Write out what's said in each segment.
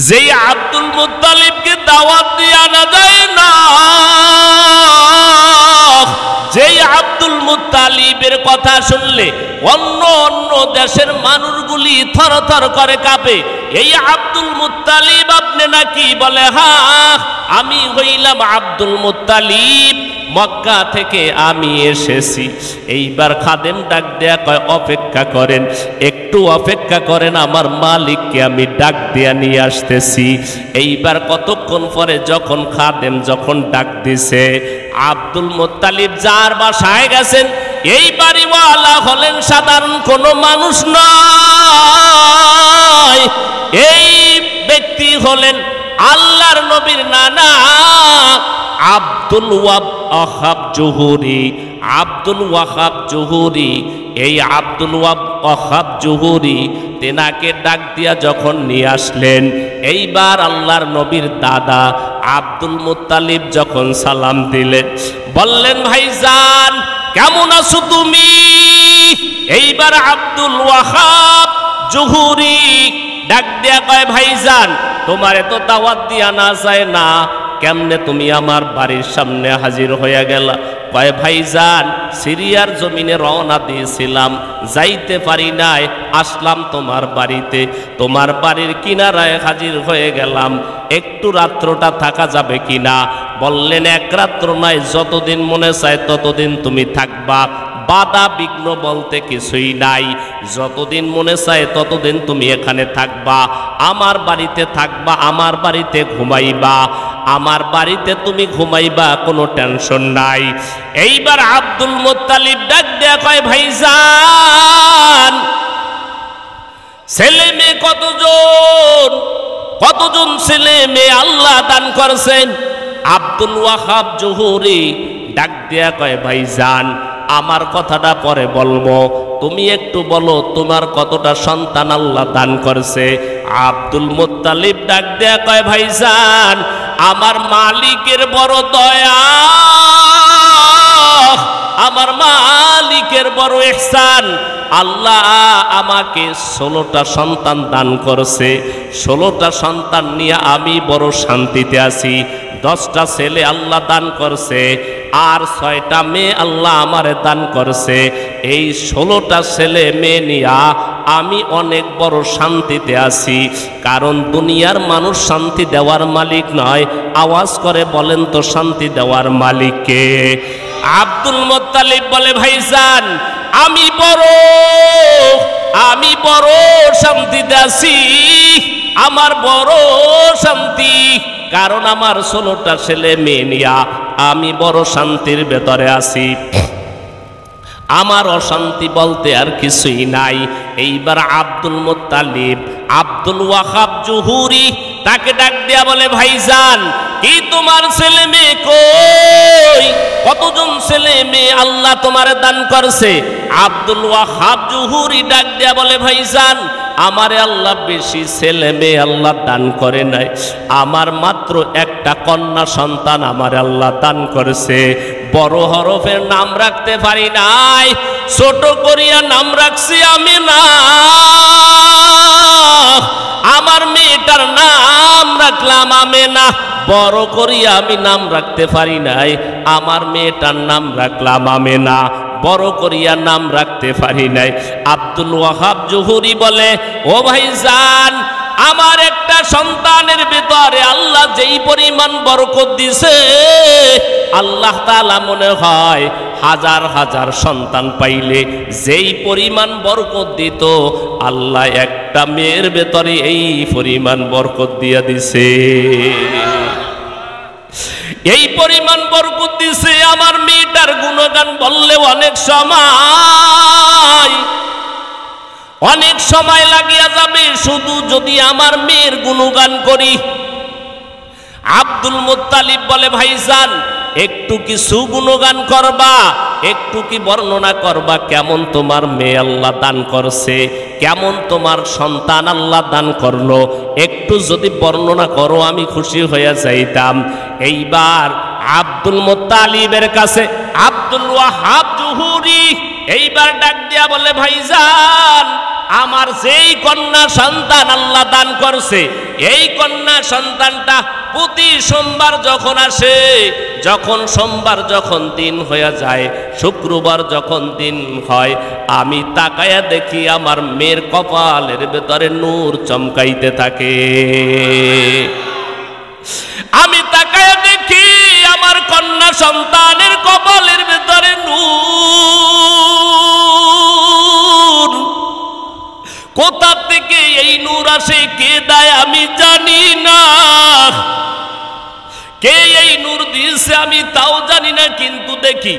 যেই আব্দুল মুত্তালিবকে দাওয়াত দিয়ে আনা যায় না, যেই আব্দুল মুত্তালিবের কথা শুনলে অন্য অন্য দেশের মানুষগুলি থরথর করে কাঁপে, এই আব্দুল মুত্তালিব আপনি নাকি? বলে হ্যাঁ, আমি হইলাম আব্দুল মুত্তালিব, মক্কা থেকে আমি এসেছি। এইবার খাদেম ডাক দেয়া কয় অপেক্ষা করেন, একটু অপেক্ষা করেন, আমার মালিককে আমি ডাক দেয়া নিয়ে আসতেছি। এইবার কতক্ষণ পরে যখন খাদেম ডাক দিছে, আব্দুল মুত্তালিব যার বাসায় গেছেন, এই বাড়িওয়ালা হলেন সাধারণ কোনো মানুষ নয়, এই ব্যক্তি হলেন আল্লাহর নবীর নানা আব্দুল ওয়াহাব জুহুরি। আব্দুল ওয়াহাব জুহুরি, এই আব্দুল ওয়াহাব জুহুরি তেনাকে ডাক দিয়া যখন নিয়ে আসলেন, এইবার আল্লাহর নবীর দাদা আব্দুল মুত্তালিব যখন সালাম দিলেন, বললেন ভাইজান কেমন আছো তুমি? এইবার আব্দুল ওয়াহাব জুহুরি ডাক দিয়া কয় ভাইজান তোমারে তো দাওয়াত দিয়া না যায় না, কেমনে তুমি আমার বাড়ির সামনে হাজির হয়ে গেলা? কয় ভাইজান সিরিয়ার জমিনে রওনা দিয়েছিলাম, যাইতে পারি নাই, আসলাম তোমার বাড়িতে, তোমার বাড়ির কিনারায় হাজির হয়ে গেলাম, একটু রাত্রটা থাকা যাবে কিনা? বললেন এক রাত্র নয়, যতদিন মনে চায় ততদিন তুমি থাকবা, বাধা বিঘ্ন বলতে কিছুই নাই, যতদিন মনে চায় ততদিন তুমি এখানে থাকবা, আমার বাড়িতে থাকবা, আমার বাড়িতে ঘুমাইবা, আমার বাড়িতে তুমি ঘুমাইবা, কোনো টেনশন নাই। এইবার আব্দুল মুত্তালিব ডাক দেয়া কয় ভাইজান ছেলে মেয়ে কতজন? কতজন ছেলে মেয়ে আল্লাহ দান করছেন? আব্দুল ওয়াহাব জুহুরি ডাক দেয়া কয় ভাইজান আমার কথাটা পরে বলবো, তুমি একটু বলো তোমার কতটা সন্তান আল্লাহ দান করছে? আব্দুল মুত্তালিব ডাক দেয়া কয় ভাইজান আমার মালিকের বড় দয়া, আমার মালিকের বড় ইহসান, আল্লাহ আমাকে 16টা সন্তান দান করছে, 16টা সন্তান নিয়ে আমি বড় শান্তিতে আছি। 10টা ছেলে আল্লাহ দান করছে, আর 6টা মেয়ে আল্লাহ আমারে দান করছে। এই 16টা ছেলে মেয়ে নিয়া আমি অনেক বড় শান্তিতে আছি। কারণ দুনিয়ার মানুষ শান্তি দেওয়ার মালিক নয়, আওয়াজ করে বলেন তো শান্তি দেওয়ার মালিক কে? আব্দুল মুত্তালিব বলে ভাইজান আমি বড় শান্তিতে আছি, আমার বড় শান্তি, কারণ আমার 16টা ছেলে মেয়ে নিয়া আমি বড় শান্তির ভেতরে আছি, আমার অশান্তি বলতে আর কিছুই নাই। এইবার আব্দুল মুত্তালিব আব্দুল ওয়াহাব জুহুরি তাকে ডাক দেয়া বলে ভাইজান কি তোমার ছেলে মেয়ে কই? কতজন ছেলে মেয়ে আল্লাহ তোমারে দান করছে? আব্দুল ওয়াহাব জুহুরি ডাক দেয়া বলে ভাইজান আমারে আল্লাহ বেশি ছেলে মেয়ে আল্লাহ দান করে নাই, আমার মাত্র একটা কন্যা সন্তান আমার আল্লাহ দান করেছে। বড় হরফের নাম রাখতে পারি নাই, ছোট করিয়া নাম রাখছি আমি না, আমার মেয়েটার নাম রাখলাম আমেনা। বড় করিয়া আমি নাম রাখতে পারি নাই, আমার মেয়েটার নাম রাখলাম আমেনা, বড় করিয়া নাম রাখতে পারি নাই। আব্দুল ওয়াহাব জুহুরি বলে ও ভাইজান আমার একটা সন্তানের ভিতরে আল্লাহ যেই পরিমাণ বরকত দিছে, আল্লাহ তাআলা মনে হয় হাজার হাজার সন্তান পাইলে যেই পরিমাণ বরকত দিত, আল্লাহ একটা মেয়ের ভেতরে এই পরিমাণ বরকত দিয়া দিছে, এই পরিমাণ বরকত দিছে। আমার মেয়েটার গুণগান বললে অনেক সময় লাগিয়া যাবে, শুধু যদি আমার মেয়ের গুণগান করি। আব্দুল মুত্তালিব বলে ভাইজান একটু কিছু গুণগান করবা, একটু কি বর্ণনা করবা কেমন তোমার মেয়ে আল্লাহ দান করছে, কেমন তোমার সন্তান আল্লাহ দান করলো, একটু যদি বর্ণনা করো আমি খুশি হয়ে যাইতাম। এইবার আব্দুল মুত্তালিবের কাছে আব্দুল ওয়াহাব জুহুরি এইবার ডাক দিয়া বলে ভাইজান আমার যেই কন্যা সন্তান আল্লাহ দান করছে, এই কন্যা সন্তানটা প্রতি সোমবার যখন আসে, যখন সোমবার যখন দিন হয়ে যায়, শুক্রবার যখন দিন হয়, আমি তাকায়া দেখি আমার মেয়ের কপালের ভেতরে নূর চমকাইতে থাকে। আমি তাকায়া দেখি আমার কন্যা সন্তানের কপালের ভেতরে নূর। কোথা থেকে এই নূর আসে, কে দেয় আমি জানি না, কে এই নূর দিয়েছে আমি তাও জানি না, কিন্তু দেখি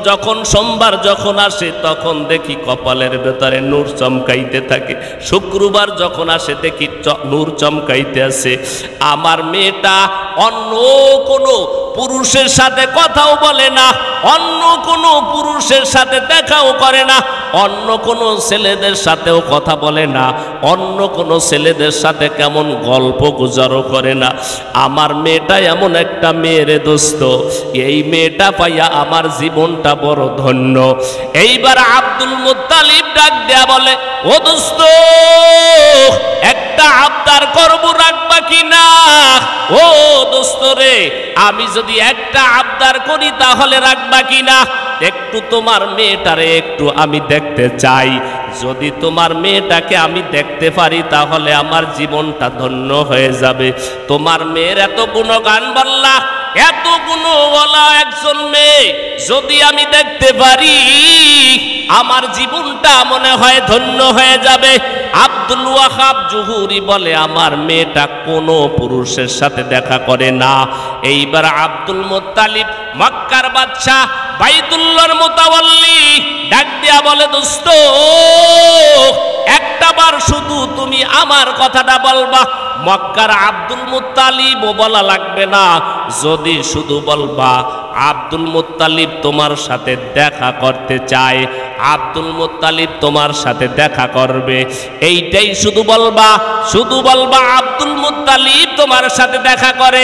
যখন সোমবার যখন আসে তখন দেখি কপালের ভেতরে নূর চমকাইতে থাকে, শুক্রবার যখন আসে দেখি নূর চমকাইতে আছে। আমার মেয়েটা অন্য কোনো পুরুষের সাথে কথাও বলে না, অন্য কোনো পুরুষের সাথে দেখাও করে না, অন্য কোনো ছেলেদের সাথেও কথা বলে না, অন্য কোনো ছেলেদের সাথে কেমন গল্প গুজরও করে না। আমার মেয়েটা এমন একটা মেয়ের দোস্ত, এই মেয়েটা পাইয়া আমার জীবনটা বড় ধন্য। এইবার আব্দুল মুত্তালিব ডাক দেয়া বলে, ও দোস্ত, একটা আবদার করব, রাখবা কিনা? ও দোস্ত রে, আমি যদি একটা আবদার করি তাহলে রাখবা কিনা? একটু তোমার মেয়েটারে একটু আমি দেখতে চাই, যদি তোমার মেয়েটাকে আমি দেখতে পারি তাহলে আমার জীবনটা ধন্য হয়ে যাবে। তোমার মেয়ের এত গুণগান বললা, এত গুণওয়ালা একজন মেয়ে যদি আমি দেখতে পারি আমার জীবনটা মনে হয় ধন্য হয়ে যাবে। আব্দুল ওয়াহাব জুহুরি বলে, আমার মেয়েটা কোনো পুরুষের সাথে দেখা করে না। এইবার আব্দুল মুত্তালিব মক্কার বাদশাহ বাইতুল্লাহর মুতাওয়াল্লি ডাক দিয়া বলে, দোস্ত, একটাবার শুধু তুমি আমার কথাটা বলবা। মক্কার আব্দুল মুত্তালিব বলা লাগবে না, যদি শুধু বলবা আব্দুল মুত্তালিব তোমার সাথে দেখা করতে চায়, আব্দুল মুত্তালিব তোমার সাথে দেখা করবে, এইটাই শুধু বলবা। শুধু বলবা আব্দুল মুত্তালিব তোমার সাথে দেখা করে।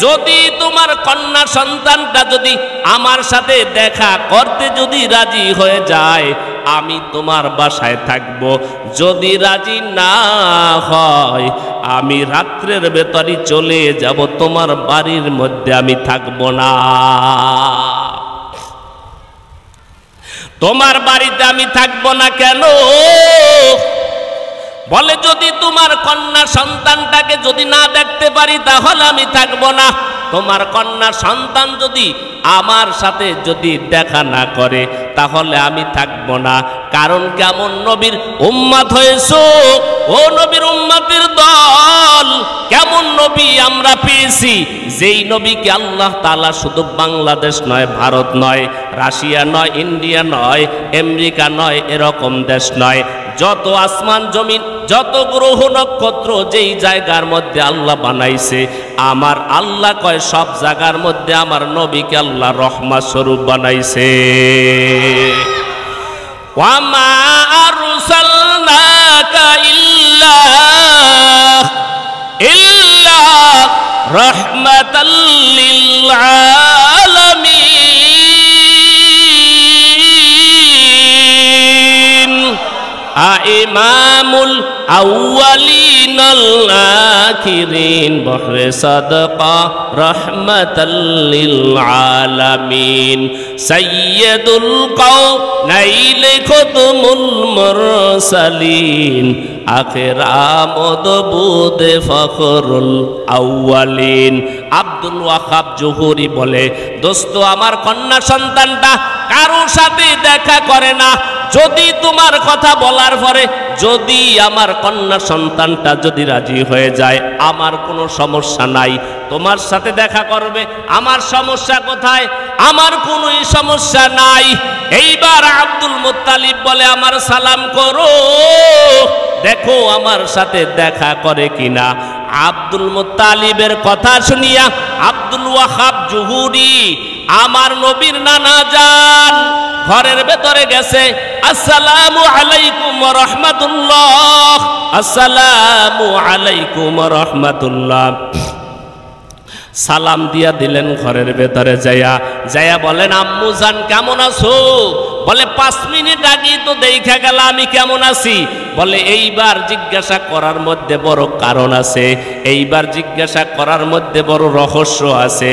যদি তোমার কন্যা সন্তানটা যদি আমার সাথে দেখা করতে যদি রাজি হয়ে যায়, আমি তোমার বাসায় থাকব। যদি রাজি না হয়, আমি রাত্রের ভেতরে চলে যাব, তোমার বাড়ির মধ্যে আমি থাকব না, তোমার বাড়িতে আমি থাকব না। কেন? বলে, যদি তোমার কন্যা সন্তানটাকে যদি না দেখতে পারি তাহলে আমি থাকব না। তোমার কন্যা সন্তান যদি আমার সাথে যদি দেখা না করে তাহলে আমি থাকব না। কারণ কেমন নবীর উম্মত হয়েছো, ও নবীর উম্মতের দল, কেমন নবী আমরা পেয়েছি, যেই নবীকে আল্লাহ তাআলা শুধু বাংলাদেশ নয়, ভারত নয়, রাশিয়া নয়, ইন্ডিয়া নয়, আমেরিকা নয়, এরকম দেশ নয়, যত আসমান জমিন, যত গ্রহ নক্ষত্র যেই জায়গার মধ্যে আল্লাহ বানাইছে, আমার আল্লাহ কয় সব জায়গার মধ্যে আমার নবীকে আল্লাহ রহমত স্বরূপ বানাইছে। ওয়ামা আরসালনাকা ইল্লা রাহমাতাল লিল আলামিন। ইমামুল আউয়ালিন আল আখিরিন, বহরে সাদকা রাহমাতাল লিল আলামিন। সাইয়্যিদুল কাওনাইন খুতমুল মুরসালিন, আখির আমদ বুদে ফখরুল আউয়ালিন। আব্দুল ওয়াহাব জুহুরি বলে, দোস্ত, আমার কন্যা সন্তানটা কারো সাথে দেখা করে না। যদি তোমার কথা বলার পরে যদি আমার কন্যা সন্তানটা যদি রাজি হয়ে যায়, আমার কোনো সমস্যা নাই, তোমার সাথে দেখা করবে, আমার সমস্যা কোথায়? আমার কোনো সমস্যা নাই। এইবার আব্দুল মুত্তালিব বলে, আমার সালাম করো, দেখো আমার সাথে দেখা করে কিনা। আব্দুল মুত্তালিবের কথা শুনিয়া আব্দুল ওয়াহাব জুহুরি, আমার নবীর নানা জান, ঘরের ভেতরে গেছে। আসসালামু আলাইকুম ওয়া রাহমাতুল্লাহ, আসসালামু আলাইকুম ওয়া রাহমাতুল্লাহ। সালাম দিয়া দিলেন ঘরের ভেতরে যায়া। বলেন, আম্মু জান কেমন আছো? বলে 5 মিনিট আগেই তো দেখা গেল আমি কেমন আছি। বলে এইবার জিজ্ঞাসা করার মধ্যে বড় কারণ আছে, এইবার জিজ্ঞাসা করার মধ্যে বড় রহস্য আছে।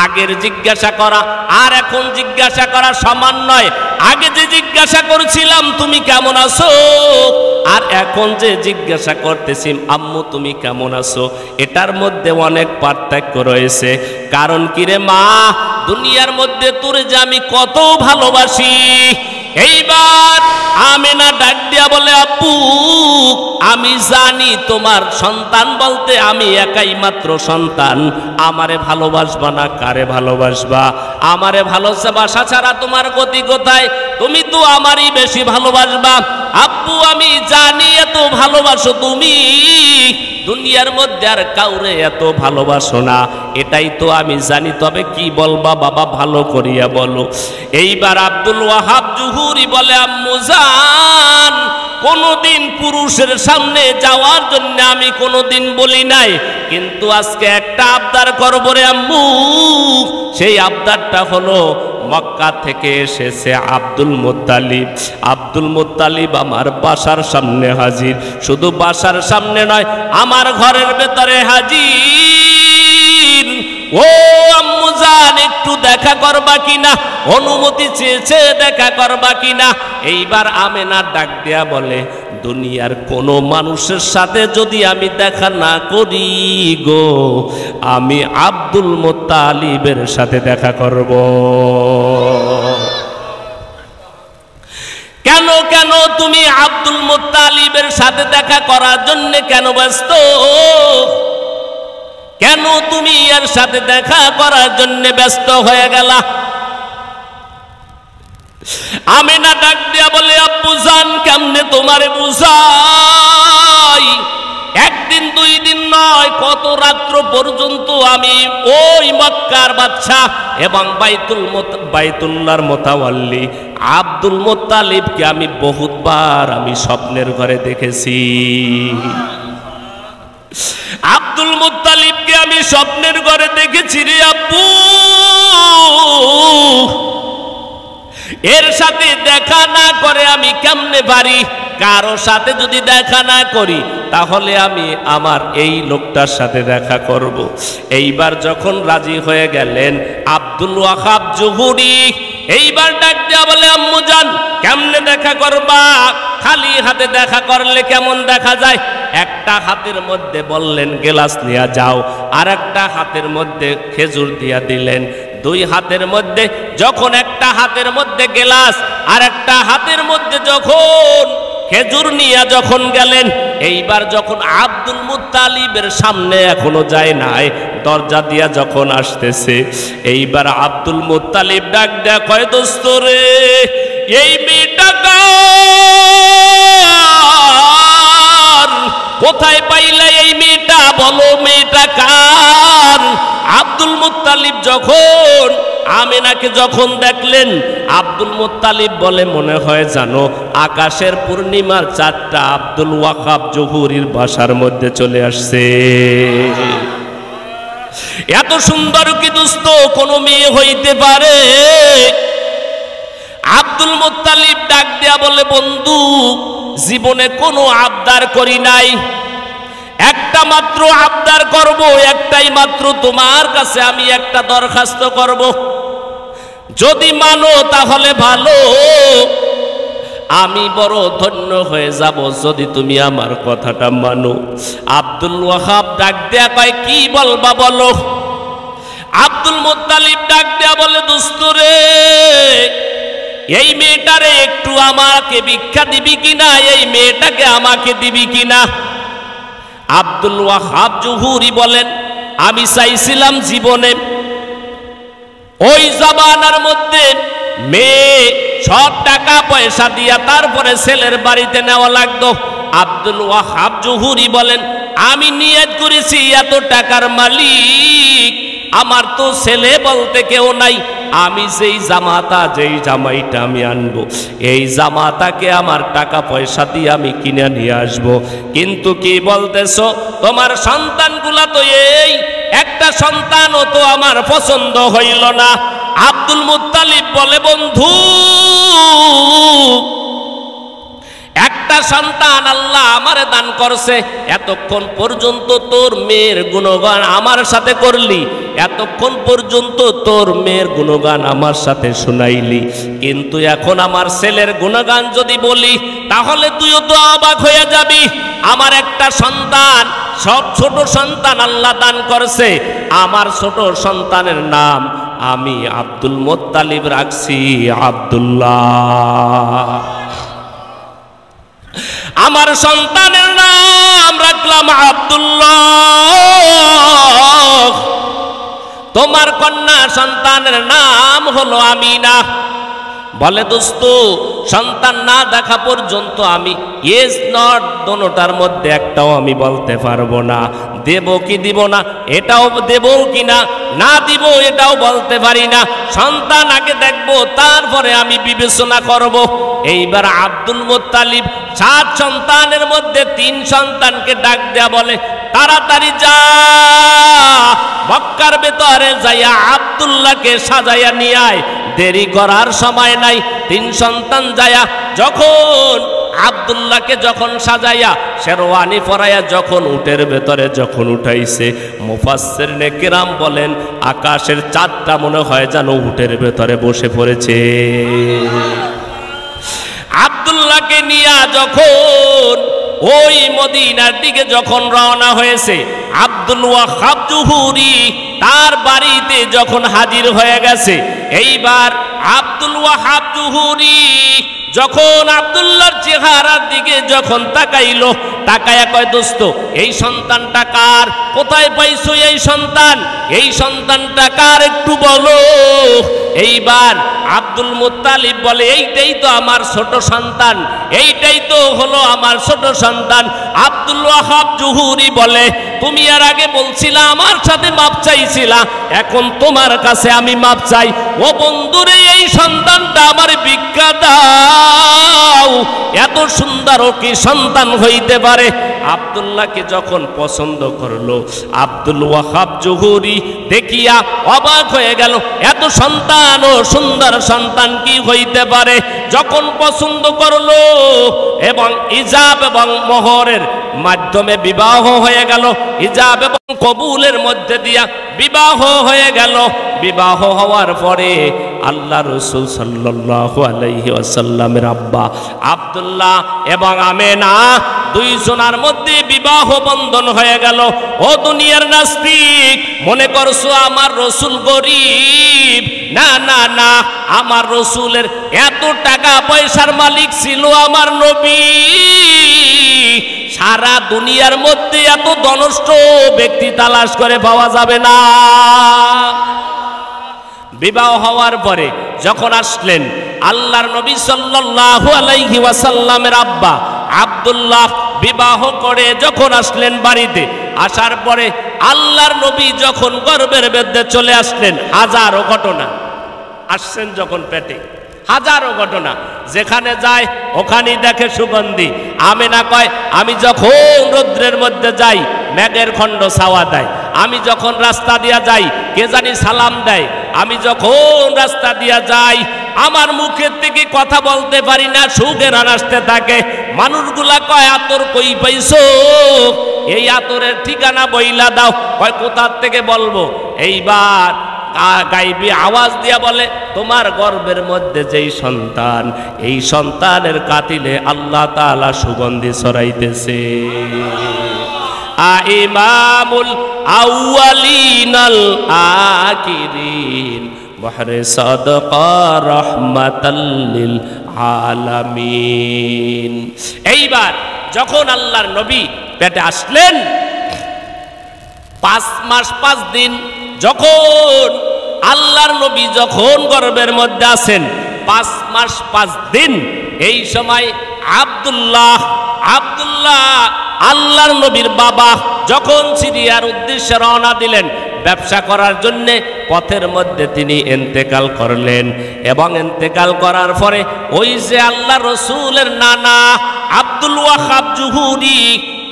আগের জিজ্ঞাসা করা আর এখন জিজ্ঞাসা করা সমান নয়। আগে যে জিজ্ঞাসা করছিলাম তুমি কেমন আছো, আর এখন যে জিজ্ঞাসা করতেছি আম্মু তুমি কেমন আছো, এটার মধ্যে অনেক পার্থক্য রয়েছে। কারণ কি রে মা, দুনিয়ার মধ্যে তোরে যে আমি কত ভালোবাসি। এইবার আমেনা ডাক দিয়া বলে আব্বু আমি জানি তোমার সন্তান বলতে আমি একাই মাত্র সন্তান, আমারে ভালোবাসবা না কারে ভালোবাসবা? আমারে ভালোবাসা ছাড়া তোমার গতি কোথায়? তুমি তো আমারই বেশি ভালোবাসবা। আব্বু আমি জানি এত ভালোবাসো তুমি, দুনিয়ার মধ্যে আর কাউরে এত ভালোবাসো না, এটাই তো আমি জানি। তবে কি বলবা বাবা, ভালো করিয়া বলো। এইবার আব্দুল ওয়াহাব জুহুরি বলে আম্মু জান, কোনদিন পুরুষের সামনে যাওয়ার জন্য আমি কোনদিন বলি নাই, কিন্তু আজকে একটা আবদার করব রে আম্মু। সেই আবদারটা হলো মক্কা থেকে এসেছে আব্দুল মুত্তালিব। আব্দুল মুত্তালিব আমার বাসার সামনে হাজির, শুধু বাসার সামনে নয় আমার ঘরের ভেতরে হাজির। ও আম্মু জান একটু দেখা করবা কিনা? অনুমতি চেয়েছে, দেখা করবা কিনা? এইবার আমেনা ডাক দেয়া বলে দুনিয়ার কোনো মানুষের সাথে যদি আমি দেখা না করি গো, আমি আব্দুল মুত্তালিবের সাথে দেখা করব। কেন কেন তুমি আব্দুল মুত্তালিবের সাথে দেখা করার জন্য কেন ব্যস্ত? কেন তুমি এর সাথে দেখা করার জন্য ব্যস্ত হয়ে গেলা? আমিনা ডাক দিয়া বলে আব্বু জান কেমনে তোমারে বুঝাই, একদিন দুই দিন নয় কত রাত্র পর্যন্ত আমি ওই মক্কার বাদশা এবং বাইতুল্লাহর মুতাওয়াল্লি আব্দুল মুত্তালিবকে আমি বহুতবার আমি স্বপ্নের ঘরে দেখেছি। আব্দুল মুত্তালিবকে আমি স্বপ্নের ঘরে দেখেছি রে আব্বু। এর সাথে দেখা না করে আমি কেমনে পারি? কারো সাথে যদি দেখা না করি তাহলে আমি আমার এই লোকটার সাথে দেখা করব। এইবার যখন রাজি হয়ে গেলেন আব্দুল ওয়াহাব জুহুরি, এইবার ডাক দিয়া বলে আম্মু জান কেমনে দেখা করবা? খালি হাতে দেখা করলে কেমন দেখা যায়? একটা হাতের মধ্যে বললেন গেলাস নিয়ে যাও, আর একটা হাতের মধ্যে খেজুর দিয়া দিলেন। দুই হাতের মধ্যে যখন একটা হাতের মধ্যে গেলাস আর একটা হাতের মধ্যে যখন খেজুর নিয়ে যখন গেলেন, এইবার যখন আব্দুল মুত্তালিবের সামনে এখনো যায় নাই, দরজা দিয়া যখন আসতেছে, এইবার আব্দুল মুত্তালিব ডাক দেয়া কয় দোস্ত রে এই মেয়েটা কার? কোথায় পাইলে এই মেয়েটা? বলো মেয়েটা কার? আব্দুল মুত্তালিব যখন আমেনাকে যখন দেখলেন, আব্দুল মুত্তালিব বলে মনে হয় জানো আকাশের পূর্ণিমার চাঁদটা আব্দুল ওয়াহাব জহুরির বাসার মধ্যে চলে আসছে। এত সুন্দর কি দোস্ত কোন মেয়ে হইতে পারে? আব্দুল মুত্তালিব ডাক দেয়া বলে বন্ধু জীবনে কোনো আবদার করি নাই, একটা মাত্র আবদার করব, একটাই মাত্র তোমার কাছে আমি একটা দরখাস্ত করব, যদি মানো তাহলে ভালো, আমি বড় ধন্য হয়ে যাব যদি তুমি আমার কথাটা মানো। আব্দুল ওয়াহাব ডাক দেয়া কয় কি বলবা বলো। আব্দুল মুত্তালিব ডাক দেয়া বলে দোস্ত রে এই মেয়েটারে একটু আমাকে ভিক্ষা দিবি কিনা? এই মেয়েটাকে আমাকে দিবি কিনা? আব্দুল ওয়াহাব জুহুরি বলেন আমি চাইছিলাম জীবনে ওই জামানার মধ্যে মেয়ে সব টাকা পয়সা দিয়া তারপরে ছেলের বাড়িতে নেওয়া লাগতো। আব্দুল ওয়াহাব জুহুরি বলেন আমি নিয়ত করেছি এত টাকার মালিক আমার তো ছেলে বলতে কেউ নাই, আমি যেই জামাতা যেই জামাইটা আমি আনবো এই জামাতাকে আমার টাকা পয়সা দিয়ে আমি কিনে নিয়ে আসবো। কিন্তু কি বলতেছো তোমার সন্তানগুলা তো এই একটা সন্তানও তো আমার পছন্দ হইল না। আব্দুল মুত্তালিব বলে, বন্ধু, একটা সন্তান আল্লাহ আমারে দান করছে, এতক্ষণ পর্যন্ত তোর মেয়ের গুণগান আমার সাথে করলি, এতক্ষণ পর্যন্ত তোর মেয়ের গুণগান আমার সাথে শুনাইলি, কিন্তু এখন আমার ছেলের গুণগান যদি বলি তাহলে তুইও তো অবাক হয়ে যাবি। আমার একটা সন্তান, সব ছোট সন্তান আল্লাহ দান করছে, আমার ছোট সন্তানের নাম আমি আব্দুল মুত্তালিব রাখছি আব্দুল্লাহ। আমার সন্তানের নাম রাখলাম আব্দুল্লাহ। তোমার কন্যা সন্তানের নাম হলো আমিনা। বলে, দোস্ত, সন্তান না দেখা পর্যন্ত আমি ইয়েস নট দোনোটার মধ্যে একটাও আমি বলতে পারবো না। দেব কি দিব না এটাও, দেব কি না দিব এটাও বলতে পারি না। সন্তান আগে দেখবো, তারপরে আমি বিবেচনা করব। এইবার আব্দুল মুত্তালিব 7 সন্তানের মধ্যে 3 সন্তানকে ডাক দেয়া বলে, তাড়াতাড়ি যা, মক্কার ভেতরে যাইয়া আব্দুল্লাহকে সাজাইয়া নিয়ে আয়, দেরি করার সময় নাই। 3 সন্তান যায়া যখন আব্দুল্লাহকে যখন সাজাইয়া শেরওয়ানি পরাইয়া যখন উটের ভেতরে যখন উঠাইছে, মুফাসসিরিনে কিরাম বলেন আকাশের চাঁদটা মনে হয় যেন উটের ভেতরে বসে পড়েছে। আব্দুল্লাহকে নিয়া যখন ওই মদিনার দিকে যখন রওনা হয়েছে, আব্দুল ওয়াহাব জুহুরি তার বাড়িতে যখন হাজির হয়ে গেছে। এইবার আব্দুল ওয়াহাব জুহুরি যখন আব্দুল্লাহর চেহারার দিকে যখন তাকাইলো, তাকায়া কয়, দোস্ত, এই সন্তানটা কার? কোথায় পাইছো এই সন্তান? এই সন্তানটা কার একটু বলো। এইবার আব্দুল মুত্তালিব বলে, এইটাই তো আমার ছোট সন্তান, এইটাই তো হলো আমার ছোট সন্তান। আব্দুল ওয়াহাব জুহুরি বলে, তুমি এর আগে বলছিলা আমার সাথে মাপ চাইছিলা, এখন তোমার কাছে আমি মাপ চাই। ও বন্ধুরে, এই সন্তানটা আমার ভিক্ষা দাও, এত সুন্দর ও কি সন্তান হইতে পারে? আব্দুল্লাহকে যখন পছন্দ করলো, আব্দুল ওয়াহাব জুহুরি দেখিয়া অবাক হয়ে গেল, এত সন্তান ও সুন্দর সন্তান কি হইতে পারে? যখন পছন্দ করলো এবং ইজাব এবং মোহরের মাধ্যমে বিবাহ হয়ে গেল, ইজাব এবং কবুলের মধ্যে দিয়া বিবাহ হয়ে গেল। বিবাহ হওয়ার পরে আল্লাহ রাসূল সাল্লাল্লাহু আলাইহি ওয়াসাল্লামের আব্বা আব্দুল্লাহ এবং আমেনা 2 জনের মধ্যে বিবাহ বন্ধন হয়ে গেল। ও দুনিয়ার নাস্তিক, মনে করছো আমার রাসূল গরিব? না না না, আমার রাসূলের এত টাকা পয়সার মালিক ছিল আমার নবী। সারা দুনিয়ার মধ্যে এত ধনষ্ট ব্যক্তি তালাশ করে পাওয়া যাবে না। বিবাহ হওয়ার পরে যখন আসলেন আল্লাহর নবী সাল্লাল্লাহু আলাইহি ওয়াসাল্লামের আব্বা আব্দুল্লাহ বিবাহ করে যখন আসলেন বাড়িতে, আসার পরে আল্লাহর নবী যখন গর্ভের মধ্যে চলে আসলেন, হাজারো ঘটনা আসছেন যখন পেটে, হাজারো ঘটনা, যেখানে যায় ওখানেই দেখে সুগন্ধি। আমেনা কয়, আমি যখন রৌদ্রের মধ্যে যাই মেঘের খণ্ড ছাওয়া দেয়, আমি যখন রাস্তা দিয়া যাই কে জানি সালাম দেয়, আমি যখন রাস্তা দিয়া যাই আমার মুখের থেকে কথা বলতে পারি না, সুঘ্রাণ আসতে থাকে। মানুষগুলা কয়, আতর কই পাইছো? এই আতরের ঠিকানা বইলা দাও। কয়, কোথার থেকে বলবো? এইবার গাইবি আওয়াজ দিয়া বলে, তোমার গর্ভের মধ্যে যেই সন্তান, এই সন্তানের কাতিলে আল্লাহ তাআলা সুগন্ধি ছড়াইতেছে। ইমামুল আউয়ালিনাল আখিরিন বহরে সাদকা রাহমাতাল লিল আলামিন। এইবার যখন আল্লাহর নবী পেটে আসলেন, 5 মাস 5 দিন যখন আল্লাহর নবী যখন গর্ভের মধ্যে আছেন, 5 মাস 5 দিন, এই সময় আব্দুল্লাহ আল্লাহর নবীর বাবা যখন সিরিয়ার উদ্দেশ্যে রওনা দিলেন ব্যবসা করার জন্যে, পথের মধ্যে তিনি ইন্তেকাল করলেন। এবং ইন্তেকাল করার পরে ওই যে আল্লাহ রসুলের নানা আব্দুল ওয়াহাব জুহুরি,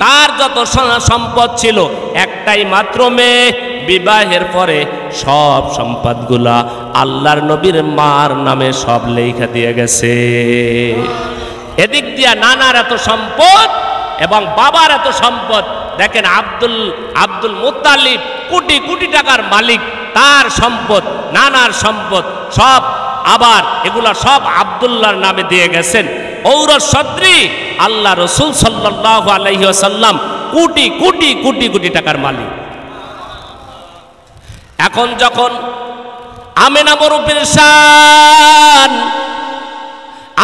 তার যত সম্পদ ছিল, একটাই মাত্র মেয়ে, বিবাহের পরে সব সম্পদগুলা আল্লাহর নবীর মার নামে সব লেখা দিয়ে গেছে। এদিক দিয়া নানার এত সম্পদ এবং বাবার এত সম্পদ। দেখেন আব্দুল মুত্তালিব কোটি কোটি টাকার মালিক, তার সম্পদ, নানার সম্পদ সব, আবার এগুলা সব আব্দুল্লাহর নামে দিয়ে গেছেন। ঔরস সদরি আল্লাহ রসুল সাল্লাল্লাহু আলাইহি ওয়াসাল্লাম কোটি কোটি কোটি কোটি টাকার মালিক। এখন যখন আমেনা বড় পেরেশান,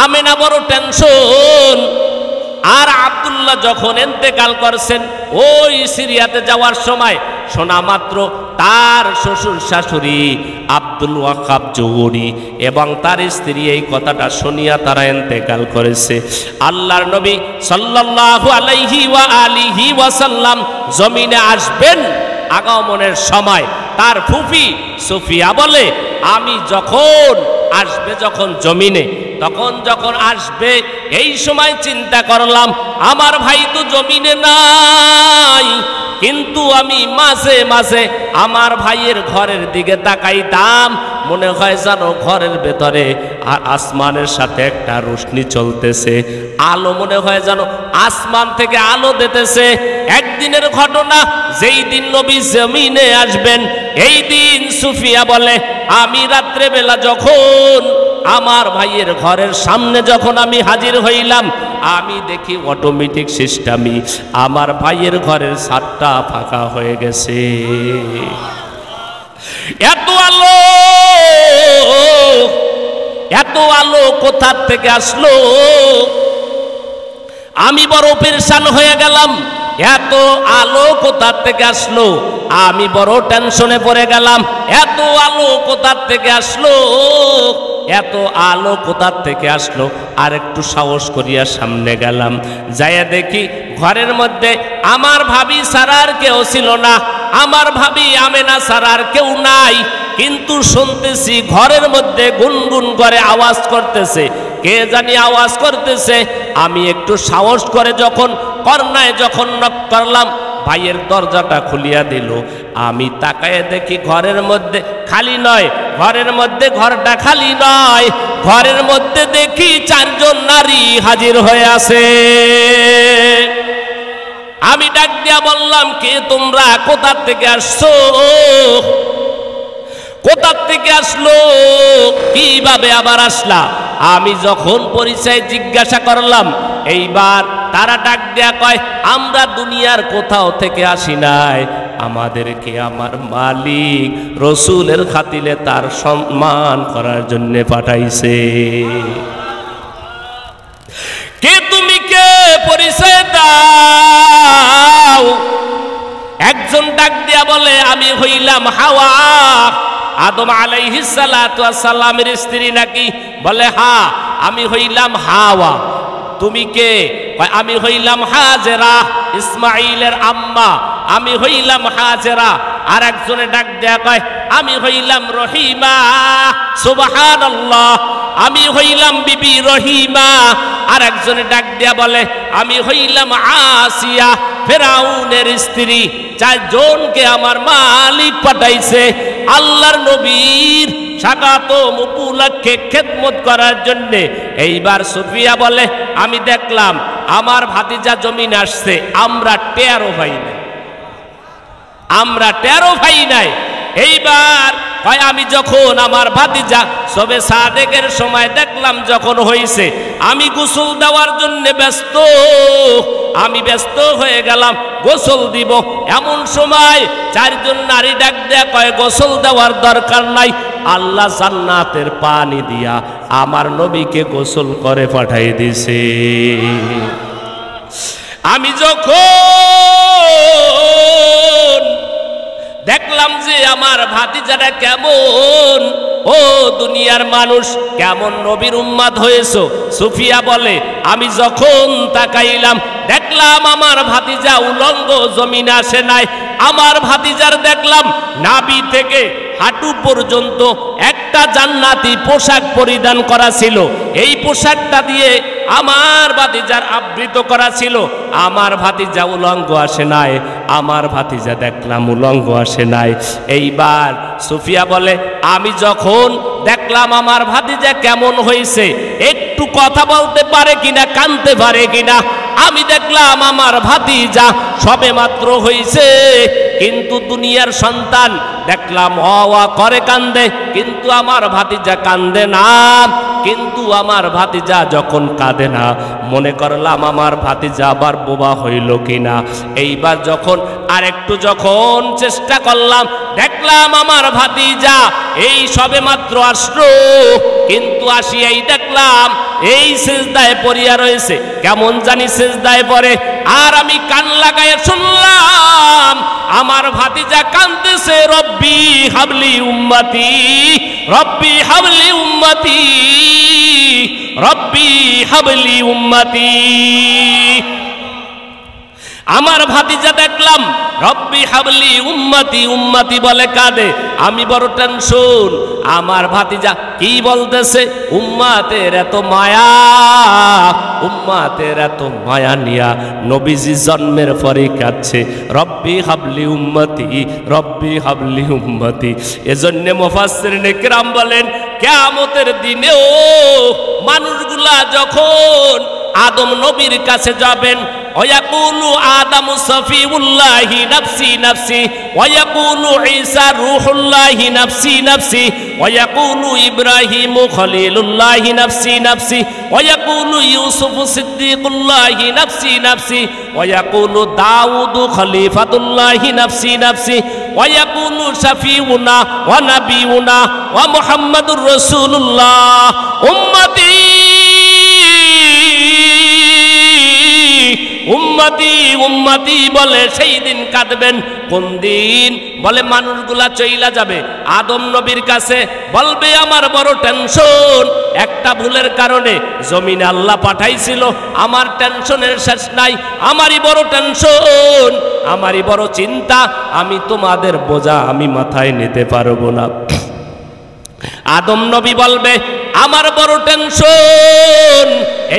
আমেনা বড় টেনশন, আর আব্দুল্লাহ যখন ইন্তেকাল করছেন ওই সিরিয়াতে যাওয়ার সময় শোনা মাত্র তার শ্বশুর শাশুড়ি আব্দুল ওয়াহাব জহুরি এবং তার স্ত্রী এই কথাটা শুনিয়া তারা ইন্তেকাল করেছে। আল্লাহর নবী সাল্লাল্লাহু আলাইহি ওয়া আলিহি ওয়াসাল্লাম জমিনে আসবেন আগমনের সময় তার ফুফি সুফিয়া বলে, আমি যখন আসবে যখন জমিনে, তখন যখন আসবে এই সময় চিন্তা করলাম আমার ভাই তো জমিনে নাই, কিন্তু আমি মাঝে মাঝে আমার ভাইয়ের ঘরের দিকে তাকাইতাম, মনে হয় যেন ঘরের ভেতরে আর আসমানের সাথে একটা রোশনি চলতেছে, আলো মনে হয় যেন আসমান থেকে আলো দিতেছে। একদিনের ঘটনা, যেই দিন নবী জমিনে আসবেন এই দিন সুফিয়া বলে, আমি রাত্রে বেলা যখন আমার ভাইয়ের ঘরের সামনে যখন আমি হাজির হইলাম, আমি দেখি অটোমেটিক সিস্টেমই আমার ভাইয়ের ঘরের ছাদটা ফাঁকা হয়ে গেছে। এত আলো, এত আলো কোথা থেকে আসলো? আমি বড় পেরেশান হয়ে গেলাম, এত আলো কোথা থেকে আসলো? আমি বড় টেনশনে পড়ে গেলাম, এত আলো কোথা থেকে আসলো? এত আলো কোথা থেকে আসলো? আর একটু সাহস করিয়া সামনে গেলাম, যাইয়া দেখি ঘরের মধ্যে আমার ভাবি ছাড়া আর কেউ ছিল না, আমার ভাবি আমেনা ছাড়া আর কেউ নাই, কিন্তু শুনতেছি ঘরের মধ্যে গুনগুন করে আওয়াজ করতেছে, কে জানি আওয়াজ করতেছে। আমি একটু সাহস করে যখন কর্নায় যখন নক করলাম, ভাইয়ের দরজাটা খুলিয়া দিল। আমি তাকায়ে দেখি ঘরের মধ্যে খালি নয়, ঘরের মধ্যে ঘরটা খালি নয়, ঘরের মধ্যে দেখি চারজন নারী হাজির হয়ে আছে। আমি ডাক দিয়া বললাম, কে তোমরা? কোথা থেকে আসছো? কোথা থেকে আসলো? কিভাবে আবার আসলা? আমি যখন পরিচয় জিজ্ঞাসা করলাম, এইবার তারা ডাক দেয়া কয়, আমরা দুনিয়ার কোথাও থেকে আসি নাই, আমাদেরকে আমার মালিক রসুলের খাতিরে তার সম্মান করার জন্য পাঠাইছে। কে তুমি? কে? পরিচয় দাও। একজন ডাক দিয়া বলে, আমি হইলাম হাওয়া, আদম আলাইহিস সালাতু ওয়াস সালামের স্ত্রী নাকি? বলে হ্যাঁ, আমি হইলাম হাওয়া। তুমি কে? আমি হইলাম হাজেরা, ইসমাইলের আম্মা, আমি হইলাম হাজেরা। আর একজনে ডাক দেয়া কয়, আমি হইলাম রহিমা। সুবহানাল্লাহ, আমি হইলাম বিবি রহিমা। আর একজনে ডাক দেয়া বলে, আমি হইলাম আসিয়া, ফেরাউনের স্ত্রী। চারজনকে আমার মালিক পাঠাইছে আল্লাহর নবীর সাকাত উপলক্ষে খেদমত করার জন্যে। এইবার সুফিয়া বলে, আমি দেখলাম আমার ভাতিজা জমিন আসছে, আমরা টেরও পাই নাই, আমরা টেরও পাই নাই। এইবার হয় আমি যখন আমার ভাতিজা সবে সাদেকের সময় দেখলাম যখন হয়েছে, আমি গোসল দেওয়ার জন্য ব্যস্ত, আমি ব্যস্ত হয়ে গেলাম, গোসল দিব। এমন সময় চারজন নারী ডাক দেয়া কয়, গোসল দেওয়ার দরকার নাই, আল্লাহ জান্নাতের পানি দিয়া আমার নবীকে গোসল করে পাঠাই দিছে। আমি যখন দেখলাম যে আমার ভাতিজারা কেমন, ও দুনিয়ার মানুষ কেমন নবীর উম্মাদ হয়েছো। সুফিয়া বলে, আমি যখন তাকাইলাম দেখলাম আমার ভাতিজা উলঙ্গ জমিনে আসে নাই, আমার ভাতিজার দেখলাম নাভি থেকে হাঁটু পর্যন্ত একটা জান্নাতি পোশাক পরিধান করা ছিল। এই পোশাকটা দিয়ে আমার ভাতিজার আবৃত করা ছিল, আমার ভাতিজা উলঙ্গ আসে নাই, আমার ভাতিজা দেখলাম উলঙ্গ আসে নাই। এইবার সুফিয়া বলে, আমি যখন দেখলাম আমার ভাতিজা কেমন হয়েছে, একটু কথা বলতে পারে কিনা, কাঁদতে পারে কিনা, আমি দেখলাম আমার ভাতিজা সবে মাত্র হয়েছে, কিন্তু দুনিয়ার সন্তান দেখলাম হওয়া করে কান্দে, কিন্তু আমার ভাতিজা কান্দে না। কিন্তু আমার ভাতিজা যখন কাঁদে না, মনে করলাম আমার ভাতিজা আবার বোবা হইল কিনা। এইবার যখন আরেকটু যখন চেষ্টা করলাম, দেখলাম আমার ভাতিজা এই সবে মাত্র আসলো, কিন্তু আসিয়াই দেখলাম এই সিজদায় পড়িয়া রয়েছে। কেমন জানি সিজদায় পড়ে, আর আমি কান লাগাইয়া শুনলাম আমার ভাতিজা কাঁদতেছে, রব্বি হাবলি উম্মতি, রব্বি হাবলি উম্মতি, রব্বি হাবলি উম্মতি। আমার ভাতিজা দেখলাম রব্বি হাবলি উম্মতি উম্মতি বলে কাঁদে, আমি বড় টেনশন। আমার ভাতিজা কি বলতেছে, উম্মাতের এত মায়া, উম্মাতের এত মায়া নিয়া নবীজি জন্মের পরে কাঁদছে, রব্বি হাবলি উম্মতি, রব্বি হাবলি উম্মতি। এজন্য মুফাসসিরিনে কিরাম বলেন, কিয়ামতের দিনেও মানুষগুলা যখন আদম নবীর কাছে যাবেন, ওয়ায়াকুলু আদামু সফিউল্লাহি নাফসি নাফসি, ওয়ায়াকুলু ঈসা রূহুল্লাহি নাফসি নাফসি, ওয়ায়াকুলু ইব্রাহিমু খলিলুল্লাহি নাফসি নাফসি, ওয়ায়াকুলু ইউসুফু সিদ্দিকুল্লাহি নাফসি নাফসি, ওয়ায়াকুলু দাউদু খলিফাতুল্লাহি নাফসি নাফসি, ওয়ায়াকুলু শাফিউনা ওয়া নাবিয়ুনা ওয়া মুহাম্মাদুর রাসূলুল্লাহ উম্মতি উম্মতি উম্মতি বলে সেই দিন কাঁদবেন। কোন দিন? বলে মানুষগুলা চইলা যাবে আদম নবীর কাছে, বলবে আমার বড় টেনশন, একটা ভুলের কারণে জমিনে আল্লাহ পাঠাইছিল, আমার টেনশনের শেষ নাই, আমারই বড় টেনশন, আমারই বড় চিন্তা, আমি তোমাদের বোঝা আমি মাথায় নিতে পারবো না। আদম নবী বলবে আমার বড় টেনশন।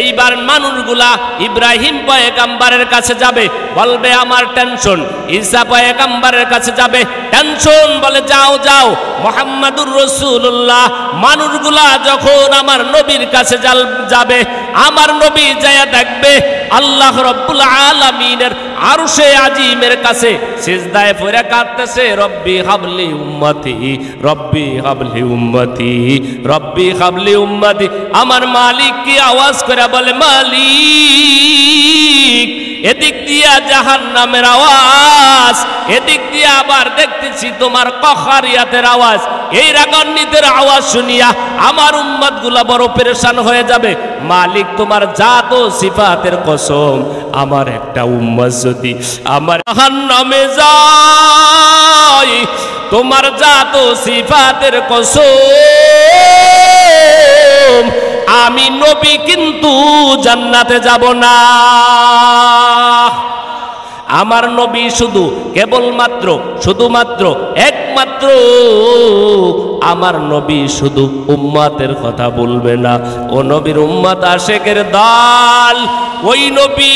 এইবার মানুষগুলা ইব্রাহিম পয়গম্বরের কাছে যাবে, বলবে আমার টেনশন। ঈসা পয়গম্বরের কাছে যাবে, টেনশন। বলে যাও যাও মুহাম্মাদুর রাসূলুল্লাহ। মানুষগুলা যখন আমার নবীর কাছে যাবে, আমার নবী যায়া দেখবে আল্লাহ রাব্বুল আলামিনের আরশে আজিমের কাছে সিজদায় পড়ে কাঁদতেছে, রব্বি হাবলি উম্মতি, রব্বি হাবলি উম্মতি, রব্বি হাবলি উম্মতি। আমার মালিক কি আওয়াজ করে বলে, মালিক। এদিক দিয়া জাহান্নামের আওয়াজ, এদিক দিয়া আবার দেখতেছি তোমার কখারিয়াতের আওয়াজ। এই রাগান্বিতের আওয়াজ শুনিয়া আমার উম্মত গুলা বড় পেরেশান হয়ে যাবে। মালিক তোমার জাত ও সিফাতের কসম, আমার একটা উম্মত যদি আমার জাহান্নামে যায়, তোমার জাত ও সিফাতের কসম, আমি নবী কিন্তু জান্নাতে যাব না। আমার নবী শুধু কেবলমাত্র শুধুমাত্র একমাত্র আমার নবী শুধু উম্মতের কথা বলবে না, ও নবীর উম্মত আশেকের দল। ওই নবী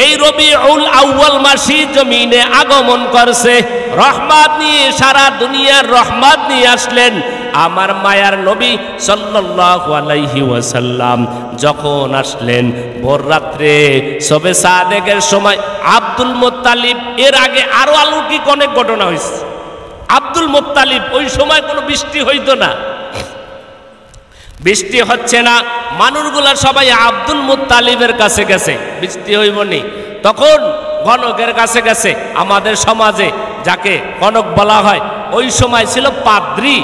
এই রবিউল আউয়াল মাসে জমিনে আগমন করছে, রহমত নিয়ে, সারা দুনিয়ার রহমত নিয়ে আসলেন। আমার মায়ার নবী সাল্লাল্লাহু আলাইহি ওয়াসাল্লাম যখন আসলেন ভোর রাত্রে সবে সাদেকের সময়, আব্দুল মুত্তালিব, এর আগে আরো অলৌকিক অনেক ঘটনা হয়েছে। আব্দুল মুত্তালিব, ওই সময় কোনো বৃষ্টি হইতো না, বৃষ্টি হচ্ছে না, মানুষগুলা সবাই আব্দুল মুত্তালিবের কাছে গেছে, বৃষ্টি হইব নি। তখন গণকের কাছে গেছে। আমাদের সমাজে যাকে গণক বলা হয়, ওই সময় ছিল পাদ্রী।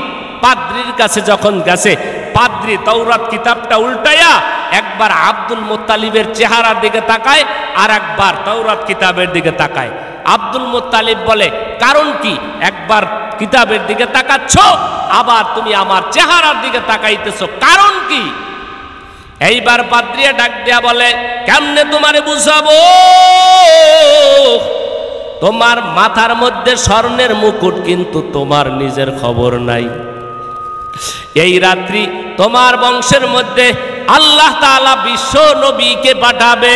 পাদ্রির কাছে যখন গেছে, পাদ্রী তাওরাত কিতাবটা উল্টাইয়া একবার আব্দুল মুত্তালিবের চেহারার দিকে তাকায়, আর একবার তাওরাত কিতাবের দিকে তাকায়। আব্দুল মুত্তালিব বলে, কারণ কি? একবার কিতাবের দিকে তাকাচ্ছ, আবার তুমি আমার চেহারার দিকে তাকাইতেছো, কারণ কি? এইবার পাদ্রিয়া ডাক দিয়া বলে, কেমনে তোমারে বুঝাবো? তোমার মাথার মধ্যে স্বর্ণের মুকুট, কিন্তু তোমার নিজের খবর নাই। এই রাত্রি তোমার বংশের মধ্যে আল্লাহ তাআলা বিশ্ব নবীকে পাঠাবে,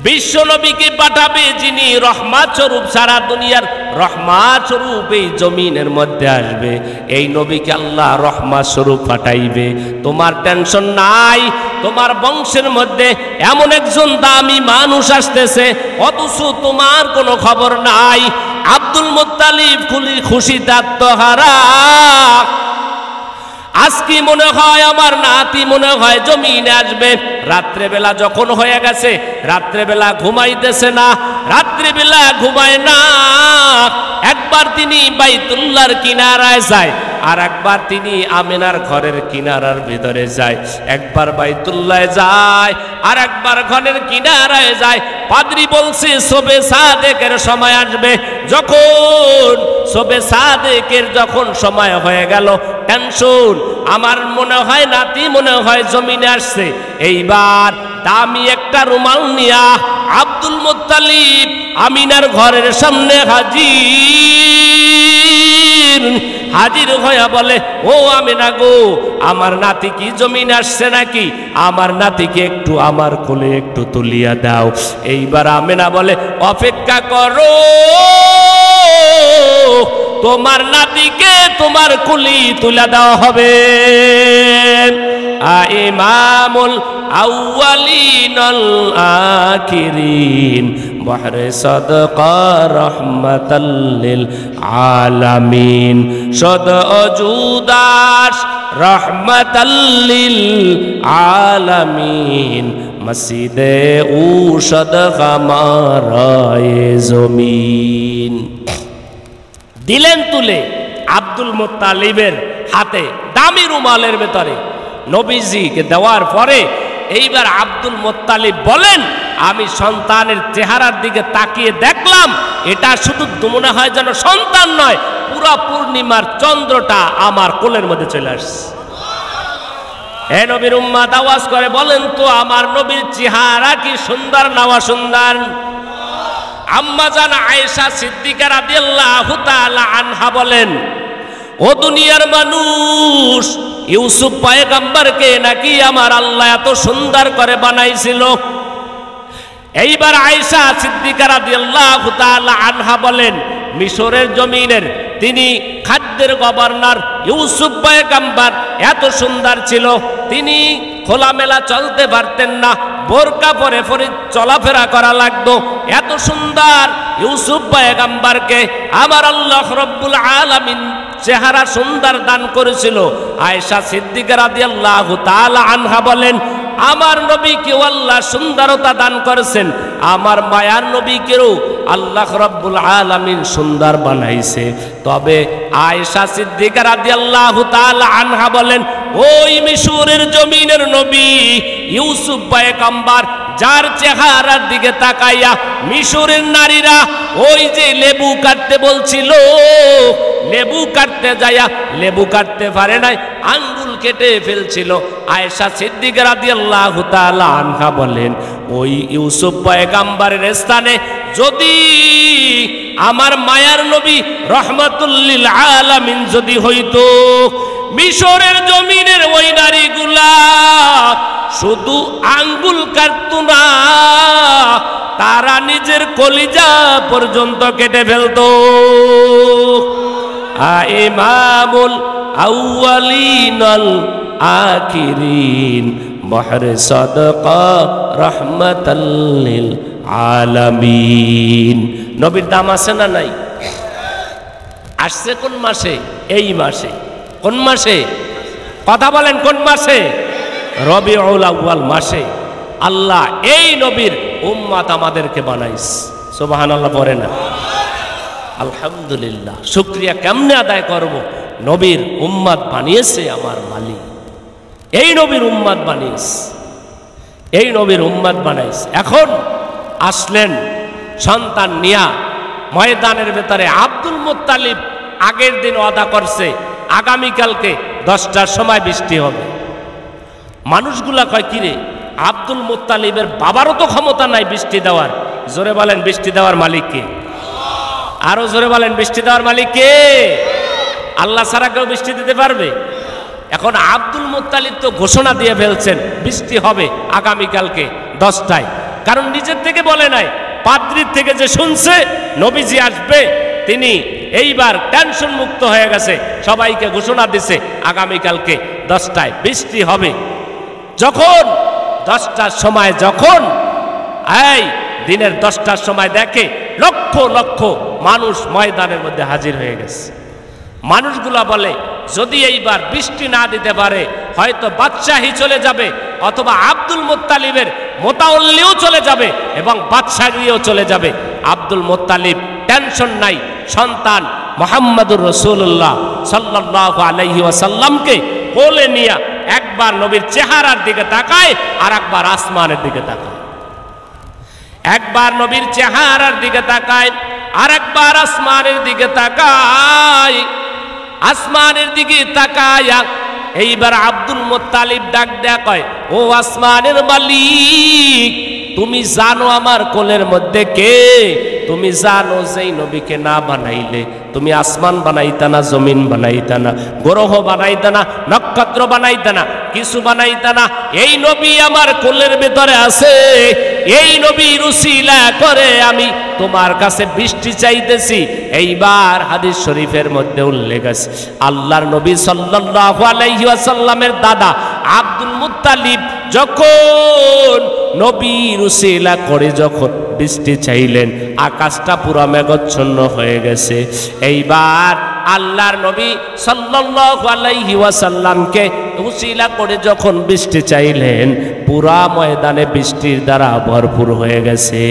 বিশ্ব নবীকে পাঠাবে যিনি রহমত স্বরূপ, সারা দুনিয়ার রহমত স্বরূপ এই জমিনের মধ্যে আসবে। এই নবীকে আল্লাহ রহমত স্বরূপ পাঠাইবে। তোমার টেনশন নাই, তোমার বংশের মধ্যে এমন একজন দামি মানুষ আসতেছে, অথচ তোমার কোনো খবর নাই। আব্দুল মুত্তালিব খুশিতে আত্মহারা। আজকে মনে হয় আমার নাতি মনে হয় জমিনে আসবে। রাত্রেবেলা যখন হয়ে গেছে, রাত্রেবেলা ঘুমাইতেছে না, রাত্রেবেলা ঘুমায় না। একবার তিনি বাইতুল্লাহর কিনারায় যায়, আর একবার তিনি আমিনার ঘরের কিনারার ভিতরে যায়। একবার বাইতুল্লাহ যায়, আর একবার ঘরের কিনারায় যায়। পাদ্রী বলছে শবে সাদেকের সময় আসবে। যখন শবে সাদেকের যখন সময় হয়ে গেল, টেনশন, আমার মনে হয় নাতি মনে হয় জমিনে আসছে। এইবার দামি একটা রুমাল নিয়া আব্দুল মুত্তালিব আমিনার ঘরের সামনে হাজির হয়ে বলে, ও আমিনা গো, আমার নাতি কি জমিনে আসছে নাকি? আমার নাতিকে একটু আমার কোলে একটু তুলিয়া দাও। এইবার আমিনা বলে, অপেক্ষা করো, তোমার নাতিকে তোমার কুলি তুলে দেওয়া হবে। ইমামুল আউয়ালিন আল আখিরিন বহরে সাদকা রহমাতাল লিল আলামিন, সদ অজুদাস রহমাতাল লিল আলামিন, মসজিদে উশদ খামারায়ে জমিন। দিলেন তুলে আব্দুল মুত্তালিবের হাতে দামি রুমালের ভেতরে নবীজিকে দেওয়ার পরে এইবার আব্দুল মুত্তালিব বলেন, আমি সন্তানের চেহারার দিকে তাকিয়ে দেখলাম, এটা শুধু মনে হয় যেন সন্তান নয়, পুরা পূর্ণিমার চন্দ্রটা আমার কোলের মধ্যে চলে আসছে। হে নবীর উম্মত, আওয়াজ করে বলেন তো, আমার নবীর চেহারা কি সুন্দর না অসুন্দর? আম্মা জান আয়েশা সিদ্দিকা রাদিয়াল্লাহু তাআলা আনহা বলেন, ও দুনিয়ার মানুষ, ইউসুফ পয়গম্বরকে নাকি আমার আল্লাহ এত সুন্দর করে বানাইছিল। এইবার আয়েশা সিদ্দিকা রাদিয়াল্লাহু তাআলা আনহা বলেন, মিশরের জমিনের তিনি খাদ্যের গভর্নর ইউসুফ পয়গম্বর এত সুন্দর ছিল, তিনি খোলামেলা চলতে পারতেন না, বোরকা পরে পরে চলাফেরা করা লাগতো। এত সুন্দর ইউসুফ পয়গম্বরকে আমার আল্লাহ রব্বুল আলামিন চেহারা সুন্দর দান করেছিল। আয়েশা সিদ্দিকা রাদিয়াল্লাহু তাআলা আনহা বলেন, আমার নবীকেও আল্লাহ সুন্দরতা দান করেছেন, আমার মায়ার নবীকেও আল্লাহ রব্বুল আলামিন সুন্দর বানাইছে। তবে আয়েশা সিদ্দিকা রাদিয়াল্লাহু তাআলা আনহা বলেন, ওই মিশরের জমিনের নবী ইউসুফ পয়গম্বর, যার চেহারার দিকে তাকাইয়া মিশরের নারীরা ওই যে লেবু কাটতে বলছিল, লেবু কাটতে যাইয়া লেবু কাটতে পারে নাই, আঙ্গুল কেটে ফেলছিল। আয়েশা সিদ্দিকা রাদিয়াল্লাহু তাআলা আনহা বলেন, ওই ইউসুফ পয়গম্বরের স্থানে যদি আমার মায়ার নবী রহমাতুল লিল আলামিন যদি হইতো, মিশরের জমিনের ওই নারীগুলা শুধু আঙ্গুল কাটতো না, তারা নিজের কলিজা পর্যন্ত কেটে ফেলতো। ইমামুল আউয়ালিন আল আখিরিন বহরে সাদকা রহমাতাল লিল আলামিন। নবীর দাম আছে না নাই? আসছে কোন মাসে? এই মাসে। কোন মাসে? কথা বলেন, কোন মাসে? রবিউল আউয়াল মাসে আল্লাহ এই নবীর উম্মত আমাদেরকে বানাইছে। সুবহানাল্লাহ পড়ে না? আলহামদুলিল্লাহ। শুকরিয়া কেমনে আদায় করব? নবীর উম্মত বানিয়েছে আমার মালিক, এই নবীর উম্মত বানিয়েছে, এই নবীর উম্মত বানাইছে। এখন আসলেন সন্তান নিয়া ময়দানের ভেতরে। আব্দুল মুত্তালিব আগের দিন ওয়াদা করছে আগামীকালকে 10টার সময় বৃষ্টি হবে। মানুষগুলা কয়, কিরে আব্দুল মুত্তালিবের বাবারও তো ক্ষমতা নাই বৃষ্টি দেওয়ার। জোরে বলেন, বৃষ্টি দেওয়ার মালিক কে? আরো জোরে বলেন, বৃষ্টি দেওয়ার মালিক কে? আল্লাহ ছাড়া কেউ বৃষ্টি দিতে পারবে? এখন আব্দুল মুত্তালিব তো ঘোষণা দিয়ে ফেলছেন বৃষ্টি হবে আগামীকালকে 10টায়, কারণ নিজের থেকে বলে নাই, পাদ্রির থেকে যে শুনছে নবীজি আসবে, তিনি এইবার টেনশন মুক্ত হয়ে গেছে, সবাইকে ঘোষণা দিছে আগামীকালকে 10টায় বৃষ্টি হবে। যখন 10টার সময়, যখন এই দিনের 10টার সময় দেখে লক্ষ লক্ষ মানুষ ময়দানের মধ্যে হাজির হয়ে গেছে। মানুষগুলা বলে যদি এইবার বৃষ্টি না দিতে পারে হয়তো বাদশাহী চলে যাবে, অথবা আব্দুল মুত্তালিবের মোতাওয়াল্লিও চলে যাবে এবং বাদশাহীও চলে যাবে। আব্দুল মুত্তালিব টেনশন নাই, সন্তান মুহাম্মদুর রাসূলুল্লাহ সাল্লাল্লাহু আলাইহি ওয়াসাল্লামকে কোলে নিয়ে একবার নবীর চেহারার দিকে তাকায় আর একবার আসমানের দিকে তাকায়, একবার নবীর চেহারার দিকে তাকায় আর একবার আসমানের দিকে তাকায়। আসমানের দিকে তাকায়া এইবার আব্দুল মুত্তালিব ডাক দেয়া কয়, ও আসমানের মালিক, তুমি জানো আমার কোলের মধ্যে কে? তুমি জানো যেই নবীকে না বানাইলে তুমি আসমান বানাইতা না, জমিন বানাইতা না, গ্রহ বানাইতা না, নক্ষত্র বানাইতা না, কিছু বানাইতা না। এই নবী আমার কোলের ভিতরে আছে, এই নবীর উসিলা করে আমি তোমার কাছে বৃষ্টি চাইতেছি। এইবার হাদিস শরীফের মধ্যে উল্লেখ আছে, আল্লাহর নবী সাল্লাল্লাহু আলাইহি ওয়াসাল্লামের দাদা আব্দুল মুত্তালিব যখন নবীর উসিলা করে যখন বৃষ্টি চাইলেন, আকাশটা পুরা মেঘাচ্ছন্ন হয়ে গেছে। এইবার আল্লাহর নবী সাল্লাল্লাহু আলাইহি ওয়াসাল্লামকে উসিলা করে যখন বৃষ্টি চাইলেন, পুরা ময়দানে বৃষ্টির দ্বারা ভরপুর হয়ে গেছে।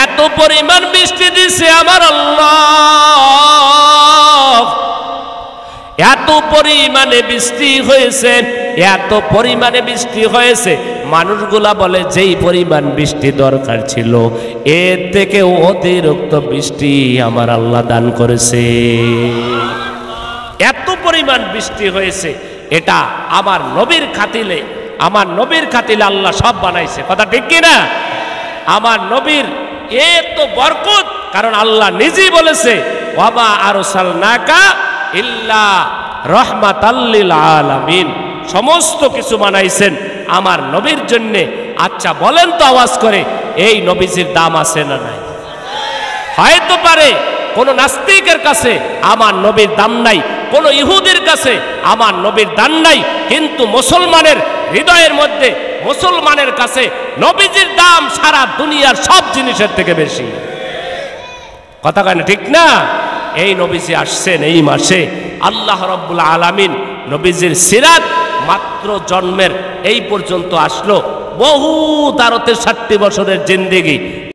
এত পরিমাণ বৃষ্টি দিছে আমার আল্লাহ, এত পরিমাণে বৃষ্টি হয়েছে, এত পরিমাণে বৃষ্টি হয়েছে, মানুষগুলা বলে যেই পরিমাণ বৃষ্টি দরকার ছিল এর থেকে অতিরিক্ত বৃষ্টি আমার আল্লাহ দান করেছে। এত পরিমাণ বৃষ্টি হয়েছে, এটা আমার নবীর খাতিলে, আমার নবীর খাতিলে আল্লাহ সব বানাইছে, কথা ঠিক কিনা? আমার নবীর এত বরকত, কারণ আল্লাহ নিজেই বলেছে ওয়ামা আরসালনাকা ইল্লা রাহমাতাল লিল আলামিন, সমস্ত কিছু বানাইছেন আমার নবীর জন্য। আচ্ছা বলেন তো আওয়াজ করে, এই নবীজির দাম আছে না নাই? হয়তো পারে কোন নাস্তিকের কাছে আমার নবীর দাম নাই, কোন ইহুদির কাছে আমার নবীর দাম নাই, কিন্তু মুসলমানের হৃদয়ের মধ্যে, মুসলমানের কাছে নবীজির দাম সারা দুনিয়ার সব জিনিসের থেকে বেশি। কথা কয় না, ঠিক না? এই নবীজি আসছেন এই মাসে, আল্লাহ রাব্বুল আলামিন নবীজির সিরাত মাত্র জন্মের এই পর্যন্ত আসলো, বহু 13-60 বছরের জিন্দেগি